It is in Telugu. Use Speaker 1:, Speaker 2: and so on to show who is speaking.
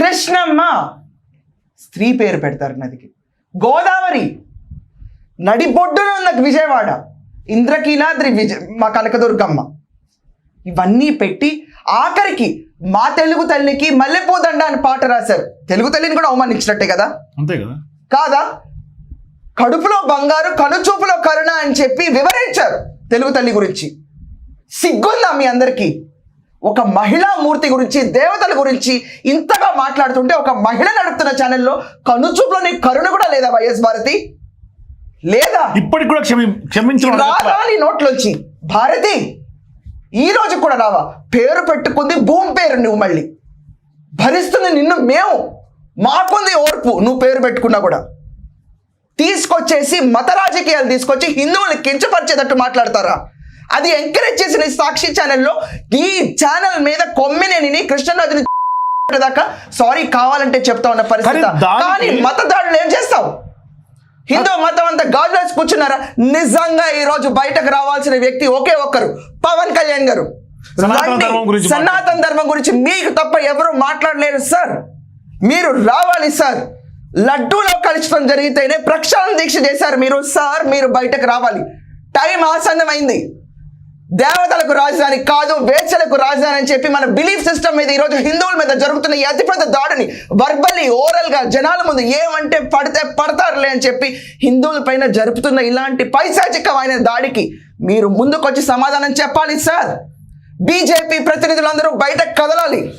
Speaker 1: కృష్ణమ్మ స్త్రీ పేరు పెడతారు నదికి. గోదావరి నడిబొడ్డున ఉన్న విజయవాడ, ఇంద్రకీలాద్రి మా కనకదుర్గమ్మ, ఇవన్నీ పెట్టి ఆఖరికి మా తెలుగు తల్లికి మల్లెపూదండ అని పాట రాశారు. తెలుగు తల్లిని కూడా అవమానించినట్టే కదా,
Speaker 2: అంతే కదా
Speaker 1: కాదా? కడుపులో బంగారు కనుచూపులో కరుణ అని చెప్పి వివరించారు తెలుగు తల్లి గురించి. సిగ్గుందా మీ అందరికీ? ఒక మహిళా మూర్తి గురించి, దేవతల గురించి ఇంతగా మాట్లాడుతుంటే ఒక మహిళ నడుపుతున్న ఛానల్లో కనుచూపులో నీ కరుణ కూడా లేదా వైఎస్ భారతి? లేదా?
Speaker 2: ఇప్పటికి కూడా క్షమించడం
Speaker 1: రాదా నీ నోట్లోంచి? భారతి ఈ రోజు కూడా రావా? పేరు పెట్టుకుంది భూమి పేరు, నువ్వు మళ్ళీ భరిస్తుంది నిన్ను మేము. మాకుంది ఓర్పు, నువ్వు పేరు పెట్టుకున్నా కూడా. తీసుకొచ్చేసి మత రాజకీయాలు తీసుకొచ్చి హిందువుల్ని కించపరిచేటట్టు మాట్లాడతారా? అది ఎంకరేజ్ చేసిన ఈ సాక్షి ఛానల్లో ఈ ఛానల్ మీద కొమ్మినేని కృష్ణరాజుని దాకా సారీ కావాలంటే చెప్తా ఉన్న పరిస్థితి. కానీ మత దాడులు ఏం చేస్తావు? హిందూ మతం అంతా గాజు వేసి కూర్చున్నారా? నిజంగా ఈ రోజు బయటకు రావాల్సిన వ్యక్తి ఒకే ఒక్కరు, పవన్ కళ్యాణ్ గారు. సనాతన ధర్మం గురించి మీకు తప్ప ఎవరు మాట్లాడలేరు సార్. మీరు రావాలి సార్. లడ్డూలో కలుషితం జరిగితేనే ప్రక్షాళన దీక్ష చేశారు మీరు సార్. మీరు బయటకు రావాలి. టైం ఆసన్నమైంది. దేవతలకు రాజధాని కాదు, వేశ్యలకు రాజధాని అని చెప్పి మన బిలీఫ్ సిస్టమ్ మీద ఈరోజు హిందువుల మీద జరుగుతున్న ఈ అతిపెద్ద దాడిని వర్బల్లీ ఓరల్గా జనాల ముందు ఏమంటే పడితే పడతారులే అని చెప్పి హిందువుల పైన జరుపుతున్న ఇలాంటి పైశాచికమైన దాడికి మీరు ముందుకొచ్చి సమాధానం చెప్పాలి సార్. బీజేపీ ప్రతినిధులందరూ బయటకు కదలాలి.